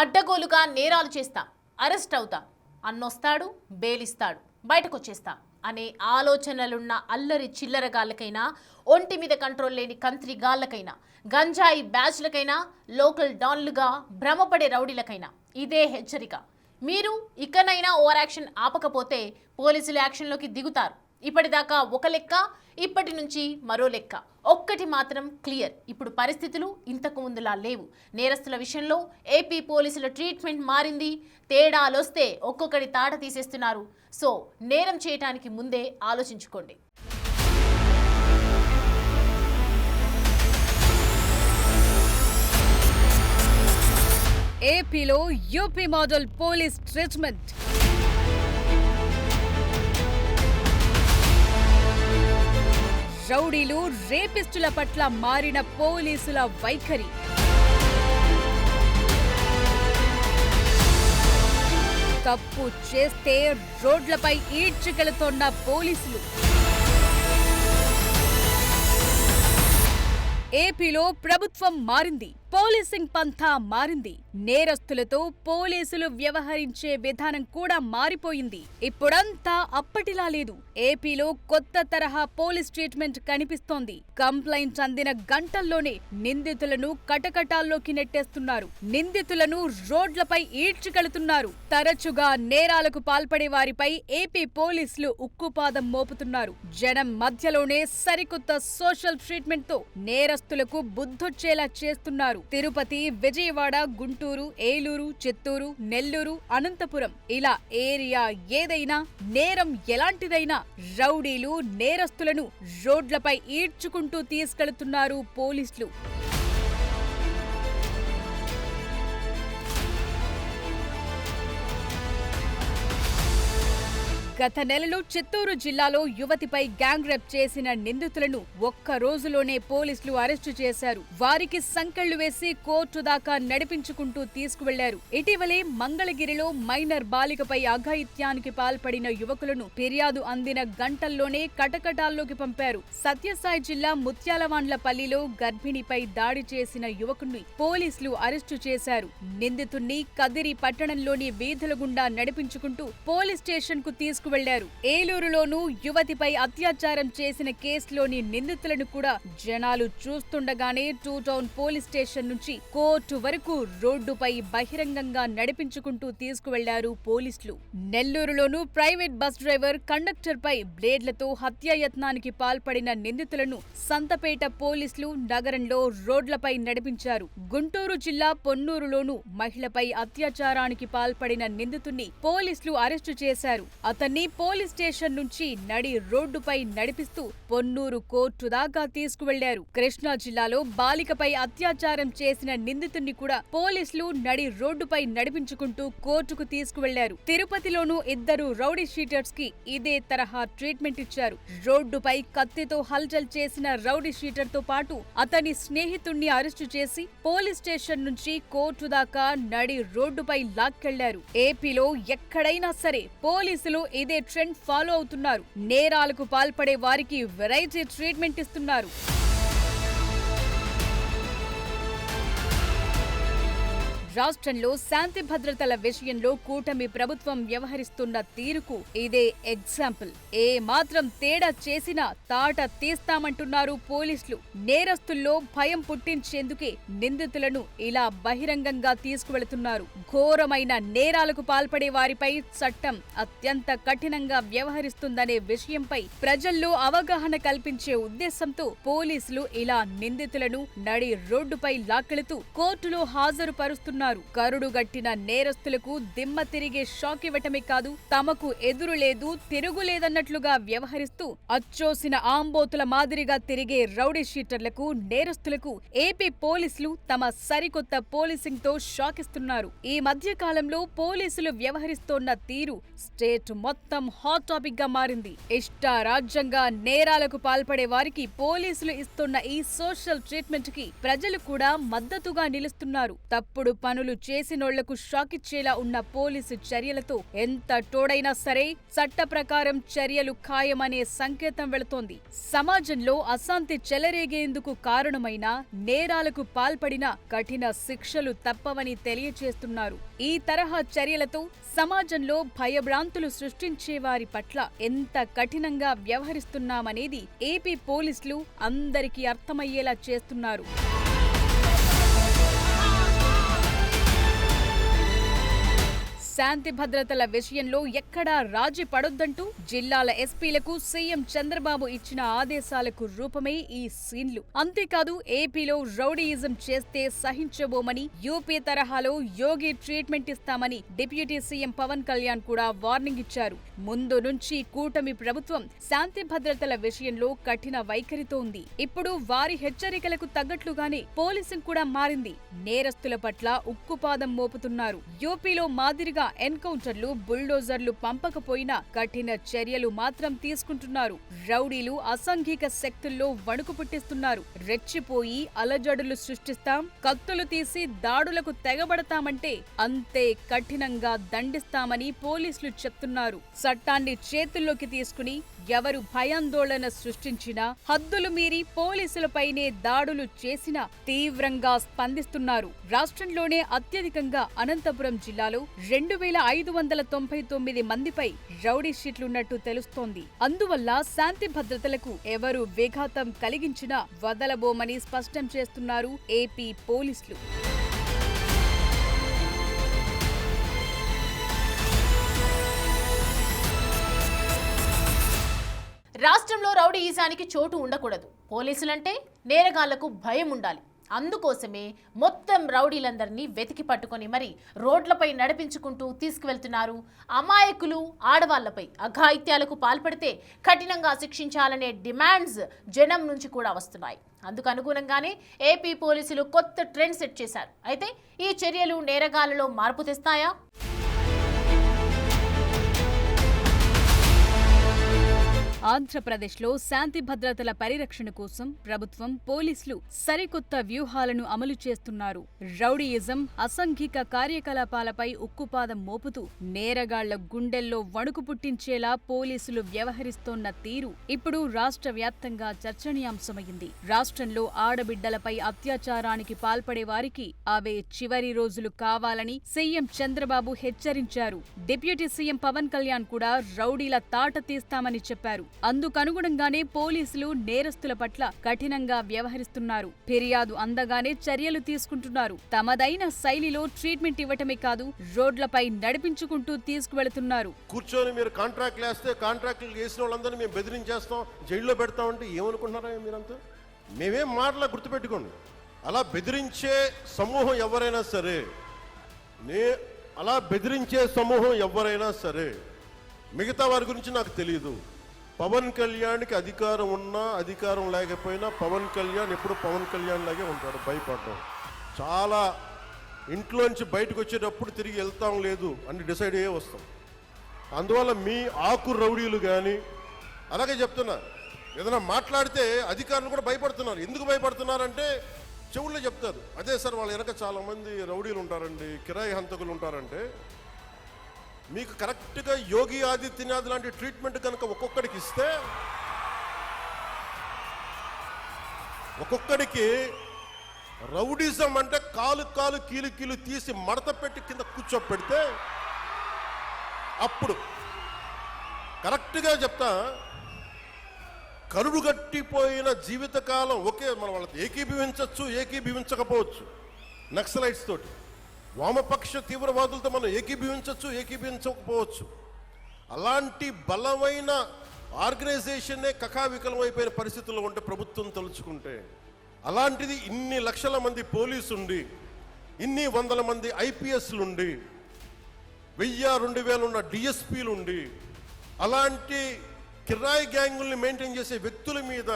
అడ్డగోలుగా నేరాలు చేస్తాం, అరెస్ట్ అవుతాం, అన్నొస్తాడు, బెయిలిస్తాడు, బయటకొచ్చేస్తాం అనే ఆలోచనలున్న అల్లరి చిల్లరగాళ్ళకైనా, ఒంటి మీద కంట్రోల్ లేని కంత్రి గాళ్ళకైనా, గంజాయి బ్యాచ్లకైనా, లోకల్ డాన్లుగా భ్రమపడే రౌడీలకైనా ఇదే హెచ్చరిక. మీరు ఇకనైనా ఓవర్ యాక్షన్ ఆపకపోతే పోలీసులు యాక్షన్లోకి దిగుతారు. ఇప్పటిదాకా ఒక లెక్క, ఇప్పటి నుంచి మరో లెక్క. ఒక్కటి మాత్రం క్లియర్, ఇప్పుడు పరిస్థితులు ఇంతకు ముందులా లేవు. నేరస్తుల విషయంలో ఏపీ పోలీసుల ట్రీట్మెంట్ మారింది. తేడాలొస్తే ఒక్కొక్కటి తాట తీసేస్తున్నారు. సో నేరం చేయటానికి ముందే ఆలోచించుకోండి. ఏపీలో యూపీ మోడల్ పోలీస్ ట్రీట్మెంట్. రౌడీలు, రేపిస్టుల పట్ల మారిన పోలీసుల వైఖరి. తప్పు చేస్తే రోడ్లపై ఈడ్చుకెళుతోన్న పోలీసులు. ఏపీలో ప్రభుత్వం మారింది, పోలీసింగ్ పంథా మారింది. నేరస్తులతో పోలీసులు వ్యవహరించే విధానం కూడా మారిపోయింది. ఇప్పుడంతా అప్పటిలా లేదు. ఏపీలో కొత్త తరహా పోలీస్ ట్రీట్మెంట్ కనిపిస్తోంది. కంప్లైంట్ అందిన గంటల్లోనే నిందితులను కటకటాల్లోకి నెట్టేస్తున్నారు. నిందితులను రోడ్లపై ఈడ్చుకెళుతున్నారు. తరచుగా నేరాలకు పాల్పడే వారిపై ఏపీ పోలీసులు ఉక్కుపాదం మోపుతున్నారు. జనం మధ్యలోనే సరికొత్త సోషల్ ట్రీట్మెంట్ తో నేరస్తులకు బుద్ధొచ్చేలా చేస్తున్నారు. తిరుపతి, విజయవాడ, గుంటూరు, ఏలూరు, చిత్తూరు, నెల్లూరు, అనంతపురం ఇలా ఏరియా ఏదైనా, నేరం ఎలాంటిదైనా రౌడీలు, నేరస్తులను రోడ్లపై ఈడ్చుకుంటూ తీసుకెళుతున్నారు పోలీసులు. గత నెలలో చిత్తూరు జిల్లాలో యువతిపై గ్యాంగ్ రేప్ చేసిన నిందితులను ఒక్క రోజులోనే పోలీసులు అరెస్టు చేశారు. వారికి సంకెళ్లు వేసి కోర్టు దాకా నడిపించుకుంటూ తీసుకువెళ్లారు. ఇటీవలే మంగళగిరిలో మైనర్ బాలికపై అఘాయిత్యానికి పాల్పడిన యువకులను ఫిర్యాదు అందిన గంటల్లోనే కటకటాల్లోకి పంపారు. సత్యసాయి జిల్లా ముత్యాలవాండ్లపల్లిలో గర్భిణిపై దాడి చేసిన యువకుణ్ణి పోలీసులు అరెస్టు చేశారు. నిందితుణ్ణి కదిరి పట్టణంలోని వీధుల గుండా నడిపించుకుంటూ పోలీస్ స్టేషన్ కు తీసుకువెళ్లారు. ఏలూరులోనూ యువతిపై అత్యాచారం చేసిన కేసులోని నిందితులను కూడా జనాలు చూస్తుండగానే టూ టౌన్ పోలీస్ స్టేషన్ నుంచి కోర్టు వరకు రోడ్డుపై బహిరంగంగా నడిపించుకుంటూ తీసుకువెళ్లారు పోలీసులు. నెల్లూరులోనూ ప్రైవేట్ బస్ డ్రైవర్, కండక్టర్ పై బ్లేడ్లతో హత్యాయత్నానికి పాల్పడిన నిందితులను సంతపేట పోలీసులు నగరంలో రోడ్లపై నడిపించారు. గుంటూరు జిల్లా పొన్నూరులోనూ మహిళపై అత్యాచారానికి పాల్పడిన నిందితుణ్ణి పోలీసులు అరెస్టు చేశారు. అతన్ని పోలీస్ స్టేషన్ నుంచి నడి రోడ్డుపై నడిపిస్తూ పొన్నూరు కోర్టు దాకా తీసుకువెళ్లారు. కృష్ణా జిల్లాలో బాలికపై అత్యాచారం చేసిన నిందితుణ్ణి కూడా పోలీసులు నడి రోడ్డుపై నడిపించుకుంటూ కోర్టుకు తీసుకువెళ్లారు. తిరుపతిలోనూ ఇద్దరు రౌడీ షీటర్స్ కి ఇదే తరహా ట్రీట్మెంట్ ఇచ్చారు. రోడ్డుపై కత్తితో హల్చల్ చేసిన రౌడీ షీటర్ తో పాటు అతని స్నేహితుణ్ణి అరెస్టు చేసి పోలీస్ స్టేషన్ నుంచి కోర్టు దాకా నడి రోడ్డుపై లాక్కెళ్లారు. ఏపీలో ఎక్కడైనా సరే పోలీసులు ఇదే ట్రెండ్ ఫాలో అవుతున్నారు. నేరాలకు పాల్పడే వారికి వెరైటీ ట్రీట్మెంట్ ఇస్తున్నారు. రాష్ట్రంలో శాంతి భద్రతల విషయంలో కూటమి ప్రభుత్వం వ్యవహరిస్తున్న తీరుకు ఇదే ఎగ్జాంపుల్. ఏ మాత్రం తేడా చేసినా తాట తీస్తామంటున్నారు పోలీసులు. నేరస్తుల్లో భయం పుట్టించేందుకే నిందితులను ఇలా బహిరంగంగా తీసుకువెళుతున్నారు. ఘోరమైన నేరాలకు పాల్పడే వారిపై చట్టం అత్యంత కఠినంగా వ్యవహరిస్తుందనే విషయంపై ప్రజల్లో అవగాహన కల్పించే ఉద్దేశంతో పోలీసులు ఇలా నిందితులను నడి రోడ్డుపై లాక్కెళుతూ కోర్టులో హాజరుపరుస్తున్నారు. కరుడుగట్టిన నేరస్తులకు దిమ్మ తిరిగే షాక్ ఇవ్వటమే కాదు, తమకు ఎదురు లేదు, తిరుగులేదన్నట్లుగా వ్యవహరిస్తూ అచ్చోసిన ఆంబోతుల మాదిరిగా తిరిగే రౌడీ షీటర్లకు, నేరస్తులకు ఏపీ పోలీసులు తమ సరికొత్త పోలీసింగ్ తో షాక్ ఇస్తున్నారు. ఈ మధ్య కాలంలో పోలీసులు వ్యవహరిస్తోన్న తీరు స్టేట్ మొత్తం హాట్ టాపిక్ గా మారింది. ఇష్టారాజ్యంగా నేరాలకు పాల్పడే వారికి పోలీసులు ఇస్తున్న ఈ సోషల్ ట్రీట్మెంట్ కి ప్రజలు కూడా మద్దతుగా నిలుస్తున్నారు. తప్పుడు పనులు చేసినోళ్లకు షాకిచ్చేలా ఉన్న పోలీసు చర్యలతో ఎంత తోడైనా సరే చట్ట ప్రకారం చర్యలు ఖాయమనే సంకేతం వెళుతోంది. సమాజంలో అశాంతి చెలరేగేందుకు కారణమైన నేరాలకు పాల్పడిన కఠిన శిక్షలు తప్పవని తెలియచేస్తున్నారు. ఈ తరహా చర్యలతో సమాజంలో భయభ్రాంతులు సృష్టించే వారి పట్ల ఎంత కఠినంగా వ్యవహరిస్తున్నామనేది ఏపీ పోలీసులు అందరికీ అర్థమయ్యేలా చేస్తున్నారు. శాంతి భద్రతల విషయంలో ఎక్కడా రాజీ పడొద్దంటూ జిల్లాల ఎస్పీలకు సీఎం చంద్రబాబు ఇచ్చిన ఆదేశాలకు రూపమే ఈ సీన్లు. అంతేకాదు ఏపీలో రౌడీయిజం చేస్తే సహించబోమని, యూపీ తరహాలో యోగి ట్రీట్మెంట్ ఇస్తామని డిప్యూటీ సీఎం పవన్ కళ్యాణ్ కూడా వార్నింగ్ ఇచ్చారు. ముందు నుంచి కూటమి ప్రభుత్వం శాంతి భద్రతల విషయంలో కఠిన వైఖరితో ఉంది. ఇప్పుడు వారి హెచ్చరికలకు తగ్గట్లుగానే పోలీసింగ్ కూడా మారింది. నేరస్తుల పట్ల ఉక్కుపాదం మోపుతున్నారు. యూపీలో మాదిరిగా ఎన్కౌంటర్లు, బుల్డోజర్లు పంపకపోయినా కఠిన చర్యలు మాత్రం తీసుకుంటున్నారు. రౌడీలు అసాంఘిక శక్తుల్లో వణుకు పుట్టిస్తున్నారు. రెచ్చిపోయి అలజడులు సృష్టిస్తాం, కత్తులు తీసి దాడులకు తెగబడతామంటే అంతే కఠినంగా దండిస్తామని పోలీసులు చెప్తున్నారు. చట్టాన్ని చేతుల్లోకి తీసుకుని ఎవరు భయాందోళన సృష్టించినా, హద్దులు మీరి పోలీసులపైనే దాడులు చేసినా తీవ్రంగా స్పందిస్తున్నారు. రాష్ట్రంలోనే అత్యధికంగా అనంతపురం జిల్లాలో 2599 మందిపై రౌడీ షీట్లున్నట్టు తెలుస్తోంది. అందువల్ల శాంతి భద్రతలకు ఎవరు విఘాతం కలిగించినా వదలబోమని స్పష్టం చేస్తున్నారు ఏపీ పోలీసులు. రాష్ట్రంలో రౌడీయిజానికి చోటు ఉండకూడదు. పోలీసులంటే నేరగాళ్లకు భయం ఉండాలి. అందుకోసమే మొత్తం రౌడీలందరినీ వెతికి పట్టుకొని మరి రోడ్లపై నడిపించుకుంటూ తీసుకువెళ్తున్నారు. అమాయకులు, ఆడవాళ్లపై అఘాయిత్యాలకు పాల్పడితే కఠినంగా శిక్షించాలనే డిమాండ్స్ జనం నుంచి కూడా వస్తున్నాయి. అందుకు అనుగుణంగానే ఏపీ పోలీసులు కొత్త ట్రెండ్ సెట్ చేశారు. అయితే ఈ చర్యలు నేరగాళ్లలో మార్పు తెస్తాయా? ఆంధ్రప్రదేశ్లో శాంతి భద్రతల పరిరక్షణ కోసం ప్రభుత్వం, పోలీసులు సరికొత్త వ్యూహాలను అమలు చేస్తున్నారు. రౌడీయిజం, అసాంఘిక కార్యకలాపాలపై ఉక్కుపాదం మోపుతూ నేరగాళ్ల గుండెల్లో వణుకు పుట్టించేలా పోలీసులు వ్యవహరిస్తోన్న తీరు ఇప్పుడు రాష్ట్ర వ్యాప్తంగా చర్చనీయాంశమైంది. రాష్ట్రంలో ఆడబిడ్డలపై అత్యాచారానికి పాల్పడే వారికి అవే చివరి రోజులు కావాలని సీఎం చంద్రబాబు హెచ్చరించారు. డిప్యూటీ సీఎం పవన్ కళ్యాణ్ కూడా రౌడీల తాట తీస్తామని చెప్పారు. అందుకనుగుణంగానే పోలీసులు నేరస్తుల పట్ల కఠినంగా వ్యవహరిస్తున్నారు. ఫిర్యాదు అందగానే చర్యలు తీసుకుంటున్నారు. తమదైన శైలిలో ట్రీట్మెంట్ ఇవ్వటమే కాదు, రోడ్లపై నడిపించుకుంటూ తీసుకువెళుతున్నారు. కూర్చొని మీరు కాంట్రాక్ట్లు వేస్తే కాంట్రాక్ట్లు చేసిన వాళ్ళందరినీ మేము బెదిరించేస్తాం, జైల్లో పెడతామంటే ఏమనుకుంటున్నారా మీరంతా? మేమేం మాటలా గుర్తుపెట్టుకోండి. అలా బెదిరించే సమూహం ఎవరైనా సరే, మిగతా వారి గురించి నాకు తెలియదు. పవన్ కళ్యాణ్కి అధికారం ఉన్నా అధికారం లేకపోయినా పవన్ కళ్యాణ్ ఎప్పుడు పవన్ కళ్యాణ్ లాగే ఉంటాడు. భయపడడం చాలా, ఇంట్లోంచి బయటకు వచ్చేటప్పుడు తిరిగి వెళ్తాం లేదు అని డిసైడ్ అయ్యే వస్తాం. అందువల్ల మీ ఆకు రౌడీలు కానీ అలాగే చెప్తున్నా, ఏదైనా మాట్లాడితే అధికారులు కూడా భయపడుతున్నారు. ఎందుకు భయపడుతున్నారంటే చెవుల్లో చెప్తారు, అదే సార్ వాళ్ళ వెనక చాలామంది రౌడీలు ఉంటారండి, కిరాయి హంతకులు ఉంటారంటే. మీకు కరెక్ట్గా యోగి ఆదిత్యనాథ్ లాంటి ట్రీట్మెంట్ కనుక ఒక్కొక్కడికి ఇస్తే, ఒక్కొక్కడికి రౌడిజం అంటే కాలు కీలు తీసి మడత పెట్టి కింద కూర్చోపెడితే, అప్పుడు కరెక్ట్గా చెప్తా, కరుడు గట్టిపోయిన జీవితకాలం ఒకే మనం వాళ్ళతో ఏకీభవించకపోవచ్చు. నక్సలైట్స్ తోటి, వామపక్ష తీవ్రవాదులతో మనం ఏకీభవించకపోవచ్చు. అలాంటి బలమైన ఆర్గనైజేషన్నే కకావికలం అయిపోయిన పరిస్థితుల్లో ఉంటే ప్రభుత్వం తలుచుకుంటే, అలాంటిది ఇన్ని లక్షల మంది పోలీసుండి, ఇన్ని వందల మంది ఐపీఎస్లుండి, 1000-2000 ఉన్న డిఎస్పీలుండి, అలాంటి కిరాయి గ్యాంగుల్ని మెయింటైన్ చేసే వ్యక్తుల మీద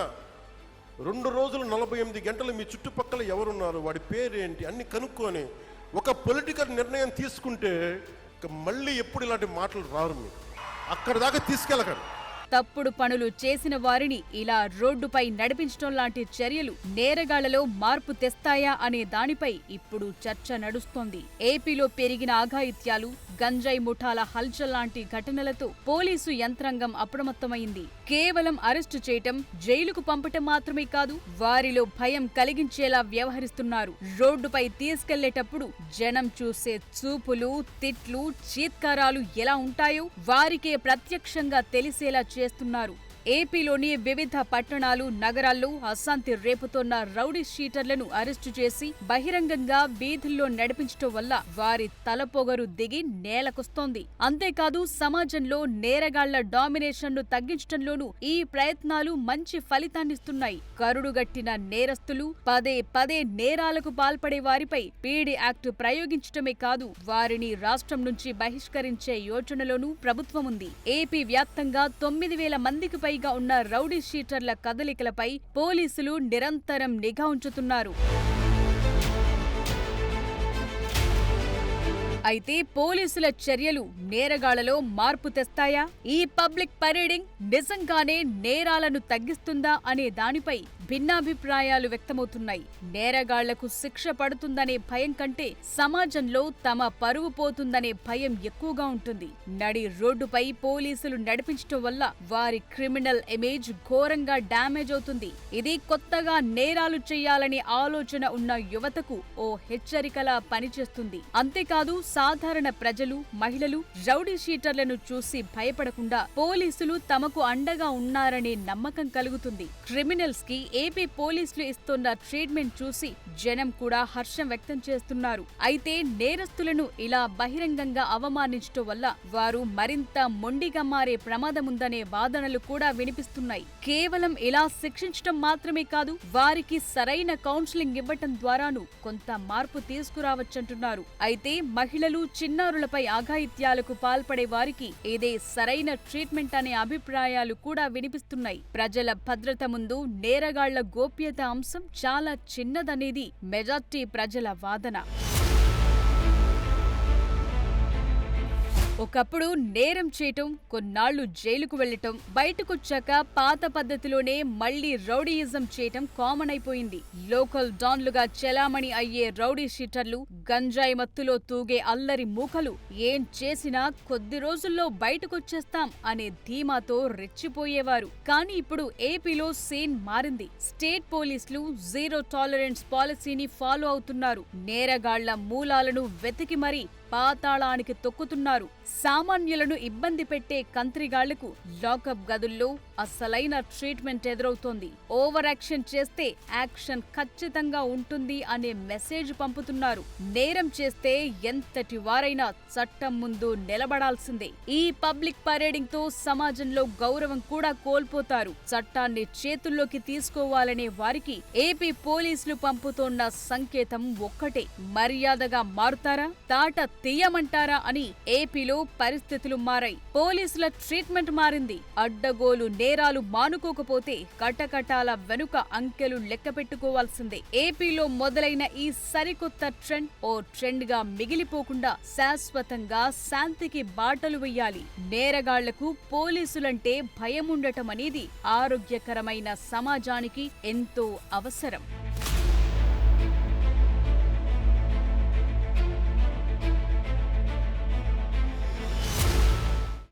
2 రోజులు 48 గంటలు మీ చుట్టుపక్కల ఎవరున్నారు, వాడి పేరేంటి అన్ని కనుక్కొని ఒక పొలిటికల్ నిర్ణయం తీసుకుంటే మళ్ళీ ఎప్పుడు ఇలాంటి మాటలు రారు. మీరు అక్కడ దాకా తీసుకెళ్ళకండి. తప్పుడు పనులు చేసిన వారిని ఇలా రోడ్డుపై నడిపించడం లాంటి చర్యలు నేరగాళ్లలో మార్పు తెస్తాయా అనే దానిపై ఇప్పుడు చర్చ నడుస్తోంది. ఏపీలో పెరిగిన అఘాయిత్యాలు, గంజాయి ముఠాల హల్చల్ లాంటి ఘటనలతో పోలీసు యంత్రాంగం అప్రమత్తమైంది. కేవలం అరెస్టు చేయటం, జైలుకు పంపటం మాత్రమే కాదు, వారిలో భయం కలిగించేలా వ్యవహరిస్తున్నారు. రోడ్డుపై తీసుకెళ్లేటప్పుడు జనం చూసే చూపులు, తిట్లు, చీత్కారాలు ఎలా ఉంటాయో వారికే ప్రత్యక్షంగా తెలిసేలా చేస్తున్నారు. ఏపీలోని వివిధ పట్టణాలు, నగరాల్లో అశాంతి రేపుతోన్న రౌడీ షీటర్లను అరెస్టు చేసి బహిరంగంగా వీధుల్లో నడిపించటం వల్ల వారి తలపొగరు దిగి నేలకొస్తోంది. అంతేకాదు సమాజంలో నేరగాళ్ల డామినేషన్ను తగ్గించడంలోనూ ఈ ప్రయత్నాలు మంచి ఫలితాన్నిస్తున్నాయి. కరుడుగట్టిన నేరస్తులు, పదే పదే నేరాలకు పాల్పడే వారిపై పీడీ యాక్ట్ ప్రయోగించటమే కాదు, వారిని రాష్ట్రం నుంచి బహిష్కరించే యోచనలోనూ ప్రభుత్వం ఉంది. ఏపీ వ్యాప్తంగా 9,000 మందికి పైగా ఉన్న రౌడీ షీటర్ల కదలికలపై పోలీసులు నిరంతరం నిఘా ఉంచుతున్నారు. అయితే పోలీసుల చర్యలు నేరగాళ్లలో మార్పు తెస్తాయా? ఈ పబ్లిక్ పరేడింగ్ నిజంగానే నేరాలను తగ్గిస్తుందా అనే దానిపై భిన్నాభిప్రాయాలు వ్యక్తమవుతున్నాయి. నేరగాళ్లకు శిక్ష పడుతుందనే భయం కంటే సమాజంలో తమ పరువు పోతుందనే భయం ఎక్కువగా ఉంటుంది. నడి రోడ్డుపై పోలీసులు నడిపించటం వల్ల వారి క్రిమినల్ ఇమేజ్ ఘోరంగా డ్యామేజ్ అవుతుంది. ఇది కొత్తగా నేరాలు చేయాలనే ఆలోచన ఉన్న యువతకు ఓ హెచ్చరికలా పనిచేస్తుంది. అంతేకాదు సాధారణ ప్రజలు, మహిళలు రౌడీ షీటర్లను చూసి భయపడకుండా పోలీసులు తమకు అండగా ఉన్నారనే నమ్మకం కలుగుతుంది. క్రిమినల్స్ కి ఏపీ పోలీసులు ఇస్తున్న ట్రీట్మెంట్ చూసి జనం కూడా హర్షం వ్యక్తం చేస్తున్నారు. అయితే నేరస్తులను ఇలా బహిరంగంగా అవమానించటం వల్ల వారు మరింత మొండిగా మారే ప్రమాదముందనే వాదనలు కూడా వినిపిస్తున్నాయి. కేవలం ఇలా శిక్షించటం మాత్రమే కాదు, వారికి సరైన కౌన్సిలింగ్ ఇవ్వటం ద్వారాను కొంత మార్పు తీసుకురావచ్చంటున్నారు. అయితే మహిళలు, చిన్నారులపై అఘాయిత్యాలకు పాల్పడే వారికి ఇదే సరైన ట్రీట్మెంట్ అనే అభిప్రాయాలు కూడా వినిపిస్తున్నాయి. ప్రజల భద్రత ముందు నేరగాళ్ల గోప్యత అంశం చాలా చిన్నదనేది మెజార్టీ ప్రజల వాదన. ఒకప్పుడు నేరం చేయటం, కొన్నాళ్లు జైలుకు వెళ్లటం, బయటకొచ్చాక పాత పద్ధతిలోనే మళ్లీ రౌడీయిజం చేయటం కామన్ అయిపోయింది. లోకల్ డాన్లుగా చెలామణి అయ్యే రౌడీ షీటర్లు, గంజాయి మత్తులో తూగే అల్లరి మూకలు ఏం చేసినా కొద్ది రోజుల్లో బయటకొచ్చేస్తాం అనే ధీమాతో రెచ్చిపోయేవారు. కానీ ఇప్పుడు ఏపీలో సీన్ మారింది. స్టేట్ పోలీసులు జీరో టాలరెన్స్ పాలసీని ఫాలో అవుతున్నారు. నేరగాళ్ల మూలాలను వెతికి మరీ పాతాళానికి తొక్కుతున్నారు. సామాన్యులను ఇబ్బంది పెట్టే కంత్రిగాళ్లకు లాకప్ గదుల్లో అసలైన ట్రీట్మెంట్ ఎదురవుతోంది. ఓవర్ యాక్షన్ చేస్తే యాక్షన్ ఖచ్చితంగా ఉంటుంది అనే మెసేజ్ పంపుతున్నారు. నేరం చేస్తే ఎంతటి వారైనా చట్టం ముందు నిలబడాల్సిందే. ఈ పబ్లిక్ పరేడింగ్ తో సమాజంలో గౌరవం కూడా కోల్పోతారు. చట్టాన్ని చేతుల్లోకి తీసుకోవాలనే వారికి ఏపీ పోలీసులు పంపుతోన్న సంకేతం ఒక్కటే: మర్యాదగా మారుతారా, తాట తీయమంటారా అని. ఏపీలో పరిస్థితులు మారాయి. పోలీసుల ట్రీట్మెంట్ మారింది. అడ్డగోలు నేరాలు మానుకోకపోతే కటకటాల వెనుక అంకెలు లెక్క పెట్టుకోవాల్సిందే. ఏపీలో మొదలైన ఈ సరికొత్త ట్రెండ్ ఓ ట్రెండ్ గా మిగిలిపోకుండా శాశ్వతంగా శాంతికి బాటలు వెయ్యాలి. నేరగాళ్లకు పోలీసులంటే భయముండటం అనేది ఆరోగ్యకరమైన సమాజానికి ఎంతో అవసరం.